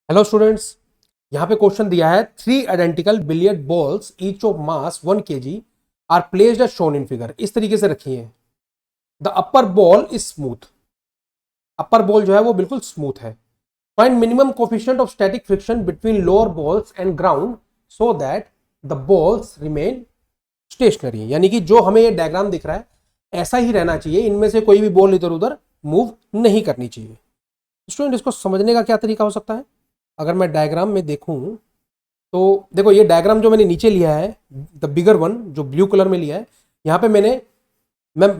Hello students. यहाँ पे question दिया है three identical billiard balls each of mass 1 kg are placed as shown in figure. इस तरीके से रखी है। The upper ball is smooth. Upper ball जो है वो बिल्कुल स्मूथ है। Find minimum coefficient of static friction between lower balls and ground so that the balls remain stationary. यानी कि जो हमें ये डायग्राम दिख रहा है ऐसा ही रहना चाहिए, इनमें से कोई भी बॉल इधर उधर मूव नहीं करनी चाहिए। स्टूडेंट, इसको समझने का क्या तरीका हो सकता है? अगर मैं डायग्राम में देखूं तो देखो, ये डायग्राम जो मैंने नीचे लिया है, द बिगर वन जो ब्लू कलर में लिया है, यहाँ पे मैं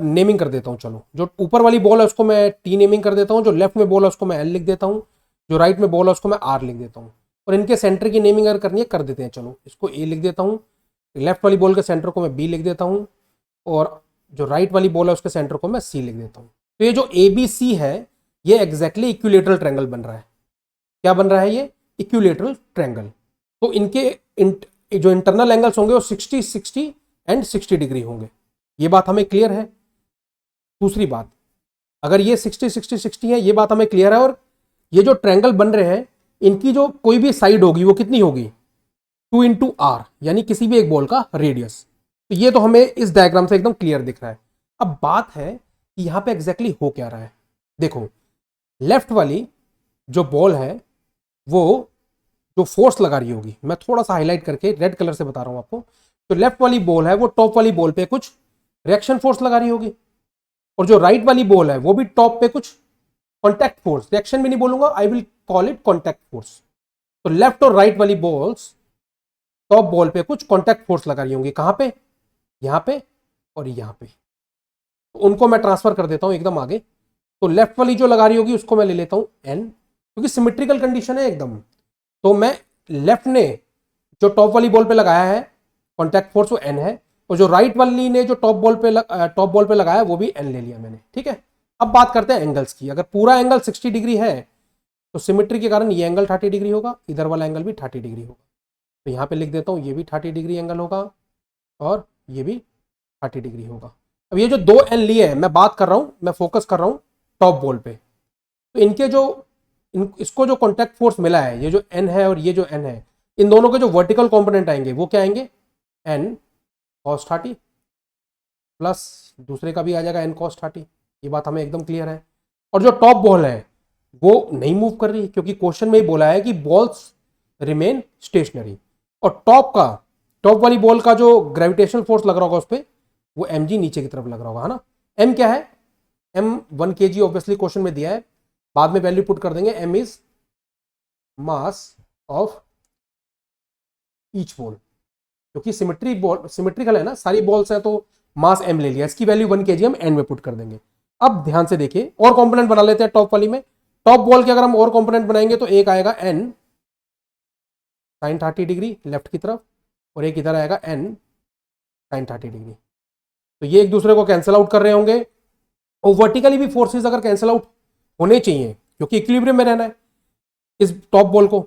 नेमिंग कर देता हूँ। चलो, जो ऊपर वाली बॉल है उसको मैं टी नेमिंग कर देता हूँ, जो लेफ्ट में बॉल है उसको मैं एल लिख देता हूँ, जो राइट में बॉल है उसको मैं आर लिख देता हूँ, और इनके सेंटर की नेमिंग अगर करनी है कर देते हैं। चलो, इसको ए लिख देता हूँ, लेफ्ट वाली बॉल के सेंटर को मैं बी लिख देता हूँ, और जो राइट वाली बॉल है उसके सेंटर को मैं सी लिख देता हूँ। तो ये जो ए बी सी है ये एग्जैक्टली इक्विलेटरल ट्रायंगल बन रहा है। क्या बन रहा है ये? Equilateral triangle. तो इनके जो इंटरनल एंगल्स होंगे वो 60 60 एंड 60 डिग्री होंगे। ये बात हमें क्लियर है। दूसरी बात, अगर ये 60 60 60 है, ये बात हमें क्लियर है। और ये जो ट्रायंगल बन रहे हैं इनकी जो कोई भी साइड होगी वो कितनी होगी? 2 × R, यानी किसी भी एक बॉल का रेडियस। तो ये तो हमें इस डायग्राम से एकदम क्लियर दिख रहा है। अब बात है कि यहां पे एग्जैक्टली हो क्या रहा है। देखो, लेफ्ट वाली जो बॉल है वो जो फोर्स लगा रही होगी, मैं थोड़ा सा हाईलाइट करके रेड कलर से बता रहा हूं आपको। तो लेफ्ट वाली बॉल है वो टॉप वाली बॉल पे कुछ रिएक्शन फोर्स लगा रही होगी, और जो राइट वाली बॉल है वो भी टॉप पे कुछ कॉन्टैक्ट फोर्स, रिएक्शन भी नहीं बोलूंगा, I will call it contact force. तो लेफ्ट और राइट वाली बॉल्स टॉप बॉल पे कुछ कॉन्टैक्ट फोर्स लगा रही होंगी। कहां पे? यहां पे और यहां पे। तो उनको मैं ट्रांसफर कर देता हूं एकदम आगे। तो लेफ्ट वाली जो लगा रही होगी उसको मैं ले लेता हूं एन, क्योंकि सिमेट्रिकल कंडीशन है एकदम। तो मैं लेफ्ट ने जो टॉप वाली बॉल पे लगाया है कॉन्टैक्ट फोर्स वो एन है, और जो राइट वाली ने जो टॉप बॉल पे लगाया वो भी एन ले लिया मैंने। ठीक है। अब बात करते हैं एंगल्स की। अगर पूरा एंगल 60 डिग्री है तो सिमेट्री के कारण ये एंगल 30 डिग्री होगा, इधर वाला एंगल भी 30 डिग्री होगा। तो यहां पे लिख देता हूं ये भी 30 डिग्री एंगल होगा, और ये भी 30 डिग्री होगा। अब ये जो दो एन लिए हैं, मैं बात कर रहा हूं, मैं फोकस कर रहा हूं टॉप बॉल पे। तो इनके जो इसको जो कॉन्टैक्ट फोर्स मिला है, ये जो एन है और ये जो एन है, इन दोनों के जो वर्टिकल कंपोनेंट आएंगे वो क्या आएंगे? एन कॉस 30 प्लस दूसरे का भी आ जाएगा एन कॉस 30। ये बात हमें एकदम क्लियर है। और जो टॉप बॉल है वो नहीं मूव कर रही, क्योंकि क्वेश्चन में ही बोला है कि बॉल्स रिमेन स्टेशनरी। और टॉप वाली बॉल का जो ग्रेविटेशनल फोर्स लग रहा होगा उस पर, वो एम जी नीचे की तरफ लग रहा होगा, है ना। एम क्या है? एम 1 kg ऑब्वियसली क्वेश्चन में दिया है, बाद में वैल्यू पुट कर देंगे। M is mass of each ball, क्योंकि सिमेट्रिकल है ना, सारी बॉल्स है तो मास एम ले लिया, इसकी वैल्यू 1 kg हम एन में पुट कर देंगे। अब ध्यान से देखिए, और कंपोनेंट बना लेते हैं टॉप वाली में। टॉप बॉल के अगर हम और कंपोनेंट बनाएंगे तो एक आएगा एन साइन 30 डिग्री लेफ्ट की तरफ, और एक इधर आएगा एन साइन 30 डिग्री। तो ये एक दूसरे को कैंसिल आउट कर रहे होंगे, और वर्टिकली भी फोर्सेस अगर कैंसिल आउट होने चाहिए क्योंकि इक्विलिब्रियम में रहना है इस टॉप बॉल को,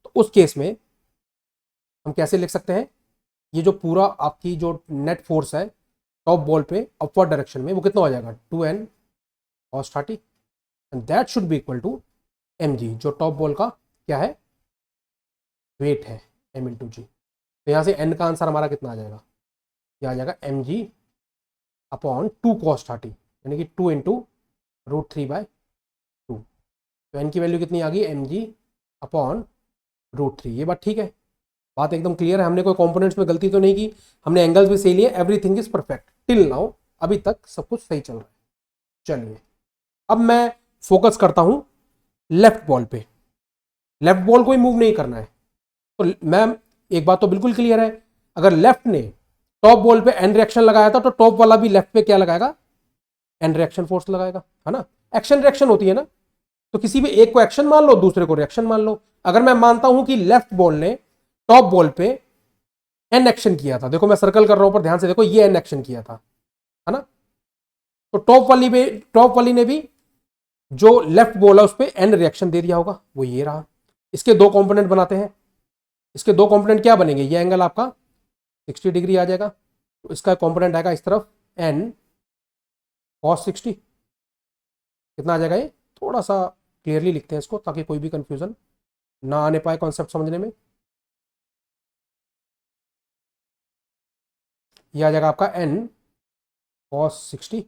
तो उस केस में हम कैसे लिख सकते हैं? ये जो पूरा आपकी जो नेट फोर्स है टॉप बॉल पे अपवर्ड डायरेक्शन में, वो कितना हो जाएगा? 2n cos 30, and that should be equal to mg, जो टॉप बॉल का क्या है? वेट है, m इंटू जी। तो यहाँ से n का आंसर हमारा कितना आ जाएगा? ये आ जाएगा mg अपॉन 2 cos 30, यानी कि 2 इंटू √3/2। तो n की वैल्यू कितनी आ गई? mg upon √3। ये बात ठीक है, बात एकदम क्लियर है। हमने कोई कंपोनेंट्स में गलती तो नहीं की, हमने एंगल्स भी सही लिए, everything is perfect till now. अभी तक सब कुछ सही चल रहा है। चलिए, अब मैं फोकस करता हूं लेफ्ट बॉल पे। लेफ्ट बॉल को ही मूव नहीं करना है। तो मैम, एक बात तो बिल्कुल क्लियर है, अगर लेफ्ट ने टॉप बॉल पे एन रिएक्शन लगाया था तो टॉप वाला भी लेफ्ट पे क्या लगाएगा? एन रिएक्शन फोर्स लगाएगा, है ना। एक्शन रिएक्शन होती है ना, तो किसी भी एक को एक्शन मान लो, दूसरे को रिएक्शन मान लो। अगर मैं मानता हूं कि लेफ्ट बॉल ने टॉप बॉल पे एन एक्शन किया था, देखो मैं सर्कल कर रहा हूं पर ध्यान से देखो, ये एन एक्शन किया था, है ना। तो टॉप वाली ने भी जो लेफ्ट बॉल है उस पर एन रिएक्शन दे दिया होगा, वो ये रहा। इसके दो कंपोनेंट बनाते हैं। इसके दो कंपोनेंट क्या बनेंगे? ये एंगल आपका 60 डिग्री आ जाएगा, तो इसका कंपोनेंट आएगा इस तरफ एन कॉस 60। कितना आ जाएगा ये? थोड़ा सा क्लियरली लिखते हैं इसको ताकि कोई भी कंफ्यूजन ना आने पाए कॉन्सेप्ट समझने में, यह आ जाएगा आपका n cos 60,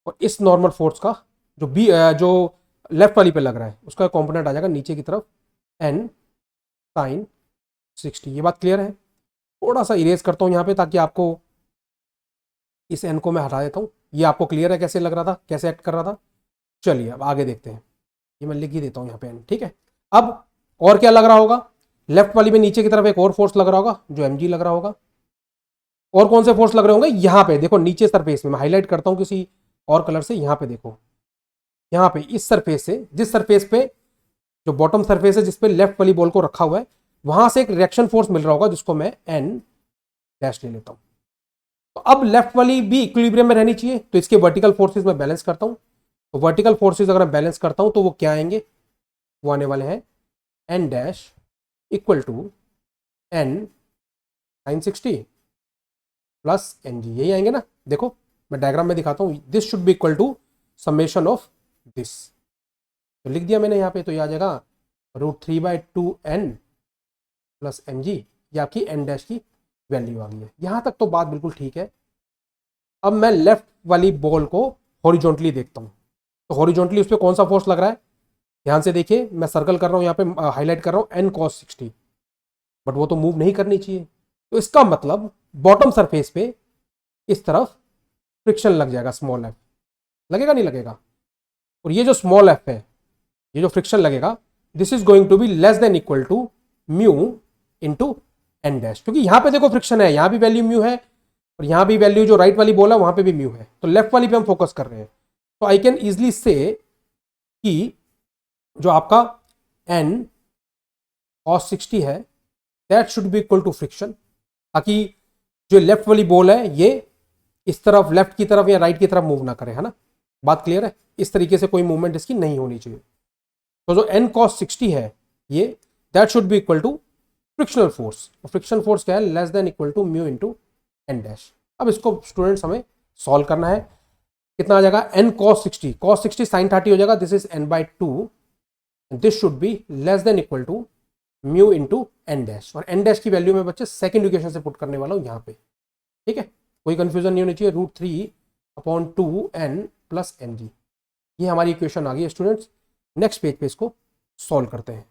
और इस नॉर्मल फोर्स का जो बी जो लेफ्ट वाली पे लग रहा है उसका कंपोनेंट आ जाएगा नीचे की तरफ n sin 60। ये बात क्लियर है? थोड़ा सा इरेज करता हूँ यहाँ पे ताकि आपको, इस n को मैं हटा देता हूँ। ये आपको क्लियर है कैसे लग रहा था, कैसे एक्ट कर रहा था? चलिए अब आगे देखते हैं। ये मैं लिख ही देता हूँ यहाँ पे n, ठीक है। अब और क्या लग रहा होगा, लेफ्ट वाली में नीचे की तरफ एक और फोर्स लग रहा होगा जो mg लग रहा होगा। और कौन से फोर्स लग रहे होंगे, यहाँ पे देखो नीचे सरफेस में, मैं हाईलाइट करता हूँ किसी और कलर से। यहाँ पे देखो, यहाँ पे इस सरफेस से, जिस सरफेस पे, जो बॉटम सरफेस है जिसपे लेफ्ट वाली बॉल को रखा हुआ है, वहां से एक रिएक्शन फोर्स मिल रहा होगा जिसको मैं n डैश ले लेता हूं। तो अब लेफ्ट वाली भी इक्विलिब्रियम में रहनी चाहिए, तो इसके वर्टिकल फोर्सेस में बैलेंस करता हूं। तो वर्टिकल फोर्सेस अगर मैं बैलेंस करता हूं तो वो क्या आएंगे, वो आने वाले हैं n dash equal to n sin 60 plus mg, यही आएंगे ना। देखो मैं डायग्राम में दिखाता हूं, this should be equal to summation of this. तो लिख दिया मैंने यहाँ पे, तो ये आ जाएगा √3/2n प्लस mg, ये आपकी n डैश की वैल्यू आ गई है। यहां तक तो बात बिल्कुल ठीक है। अब मैं लेफ्ट वाली बॉल को हॉरिजॉन्टली देखता हूं, तो हॉरिजॉन्टली उस पर कौन सा फोर्स लग रहा है, ध्यान से देखिए, मैं सर्कल कर रहा हूं यहाँ पे, हाईलाइट कर रहा हूं n cos 60, बट वो तो मूव नहीं करनी चाहिए। तो इसका मतलब बॉटम सरफेस पे इस तरफ फ्रिक्शन लग जाएगा, स्मॉल f लगेगा, नहीं लगेगा? और ये जो स्मॉल f है, ये जो फ्रिक्शन लगेगा, this is going to be less than equal to mu into N dash, क्योंकि यहां पे देखो फ्रिक्शन है, यहां भी वैल्यू म्यू है, और यहां भी वैल्यू जो राइट वाली बोला वहां पे भी म्यू है, तो लेफ्ट वाली पे हम फोकस कर रहे हैं। तो आई कैन इजिली से कि जो आपका n cos 60 है, that should be equal to friction, ताकि जो लेफ्ट वाली बॉल है ये इस तरफ, लेफ्ट की तरफ या राइट की तरफ मूव ना करे, है ना। बात क्लियर है? इस तरीके से कोई मूवमेंट इसकी नहीं होनी चाहिए। तो जो n cos 60 है ये, that should be equal to frictional force. Friction force क्या है, less than equal to mu into N dash. अब इसको स्टूडेंट्स हमें सॉल्व करना है। कितना आ जाएगा, n cos 60, cos 60 sin 30 हो जाएगा, this is n/2, this should be less than equal to mu into N dash. और एन डैश की वैल्यू में बच्चे सेकंड इक्वेशन से पुट करने वाला हूं यहाँ पे, ठीक है, कोई कंफ्यूजन नहीं होनी चाहिए। √3/2n प्लस mg, ये हमारी इक्वेशन आ गई है स्टूडेंट्स। नेक्स्ट पेज पे इसको सॉल्व करते हैं।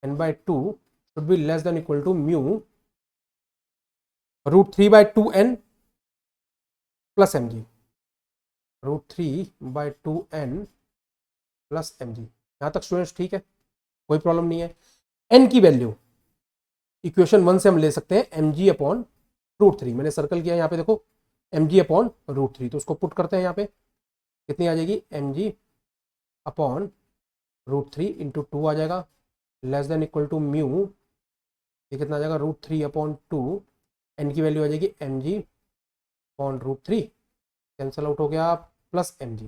n/2 should be less than equal to mu √3/2n plus mg, √3/2n plus mg। यहां तक स्टूडेंट्स ठीक है, कोई प्रॉब्लम नहीं है। n की वैल्यू इक्वेशन 1 से हम ले सकते हैं mg अपॉन √3, मैंने सर्कल किया यहाँ पे देखो, mg अपॉन √3, तो उसको पुट करते हैं यहाँ पे, कितनी आ जाएगी, mg अपॉन √3 इंटू 2 आ जाएगा, less than equal to mu, ये कितना आ जाएगा, √3/2, एन की वैल्यू आ जाएगी mg अपॉन √3, कैंसिल आउट हो गया, प्लस mg।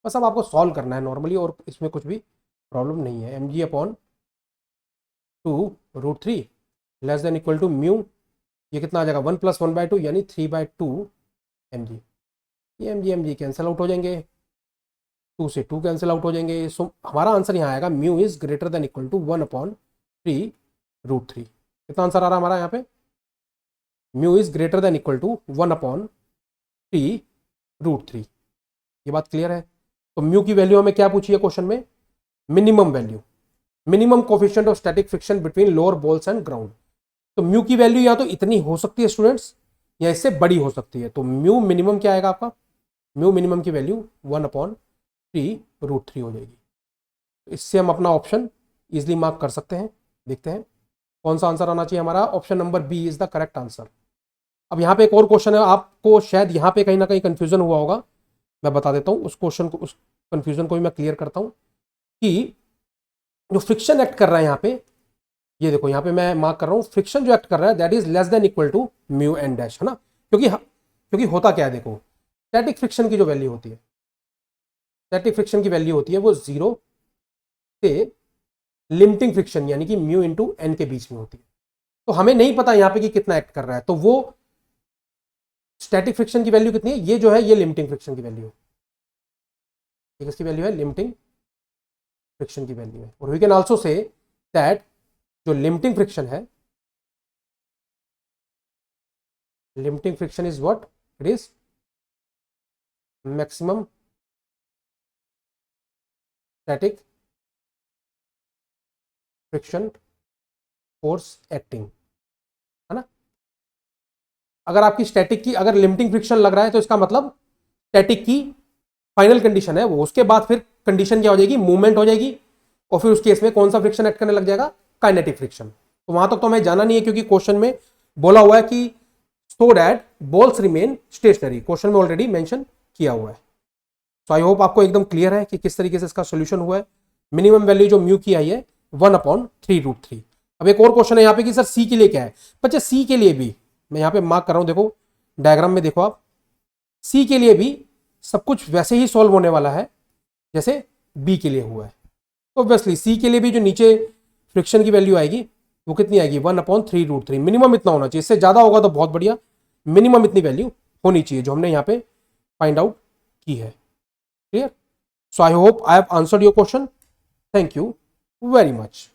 बस अब आपको सॉल्व करना है नॉर्मली, और इसमें कुछ भी प्रॉब्लम नहीं है। mg upon 2√3 less than equal to mu, ये कितना आ जाएगा, 1 + 1/2 यानी 3/2 mg। ये mg कैंसिल आउट हो जाएंगे, 2 से 2 कैंसिल आउट हो जाएंगे। सो हमारा आंसर यहाँ आएगा mu is greater than equal to 1/3√3। कितना आंसर आ रहा है हमारा यहाँ पे, mu is greater than equal to 1/3√3। ये बात क्लियर है? तो म्यू की वैल्यू हमें क्या पूछी है क्वेश्चन में, minimum value, minimum coefficient of static friction between lower balls and ground. तो म्यू की वैल्यू या तो इतनी हो सकती है स्टूडेंट्स, या इससे बड़ी हो सकती है। तो म्यू मिनिमम क्या आएगा आपका, म्यू मिनिमम की वैल्यू 1/3√3 हो जाएगी। इससे हम अपना ऑप्शन इजिली मार्क कर सकते हैं। देखते हैं कौन सा आंसर आना चाहिए हमारा, option number B is the correct answer. अब यहाँ पे एक और क्वेश्चन है, आपको शायद यहाँ पे कहीं ना कहीं कंफ्यूजन हुआ होगा, मैं बता देता हूँ उस क्वेश्चन को, उस कंफ्यूजन को भी मैं क्लियर करता हूँ। कि जो फ्रिक्शन एक्ट कर रहा है यहाँ पे, ये देखो यहाँ पे मैं मार्क कर रहा हूँ, फ्रिक्शन जो एक्ट कर रहा है that is less than equal to mu N dash, है ना। क्योंकि होता क्या है, देखो स्टैटिक फ्रिक्शन की जो वैल्यू होती है, स्टैटिक फ्रिक्शन की वैल्यू होती है वो 0 से लिमिटिंग फ्रिक्शन यानी कि म्यू इंटू एन के बीच में होती है। तो हमें नहीं पता यहाँ पे कि कितना एक्ट कर रहा है, तो वो स्टैटिक फ्रिक्शन की वैल्यू कितनी है, ये जो है ये लिमिटिंग फ्रिक्शन की वैल्यू है, किसकी वैल्यू है, लिमिटिंग फ्रिक्शन की वैल्यू है। और we can also say that जो लिमिटिंग फ्रिक्शन है, limiting friction is what, it is maximum static friction force acting, है ना। अगर आपकी स्टैटिक की अगर लिमिटिंग फ्रिक्शन लग रहा है तो इसका मतलब स्टैटिक की फाइनल कंडीशन है वो, उसके बाद फिर कंडीशन क्या हो जाएगी, मूवमेंट हो जाएगी, और फिर उस केस में कौन सा फ्रिक्शन एक्ट करने लग जाएगा, काइनेटिक फ्रिक्शन। तो वहां तक तो हमें जाना नहीं है क्योंकि क्वेश्चन में बोला हुआ है कि so that balls remain stationery, question में ऑलरेडी मेंशन किया हुआ है। तो आई होप आपको एकदम क्लियर है कि किस तरीके से इसका सोल्यूशन हुआ है। मिनिमम वैल्यू जो म्यू की आई है 1/3√3। अब एक और क्वेश्चन है यहाँ पे कि सर सी के लिए क्या है। बच्चे सी के लिए भी मैं यहाँ पे मार्क कर रहा हूं, देखो डायग्राम में देखो आप, सी के लिए भी सब कुछ वैसे ही सॉल्व होने वाला है जैसे बी के लिए हुआ है। तो ऑब्वियसली सी के लिए भी जो नीचे फ्रिक्शन की वैल्यू आएगी वो कितनी आएगी, 1/3√3। मिनिमम इतना होना चाहिए, इससे ज्यादा होगा तो बहुत बढ़िया, मिनिमम इतनी वैल्यू होनी चाहिए जो हमने यहाँ पे फाइंड आउट की है। Clear? So I hope I have answered your question. Thank you very much.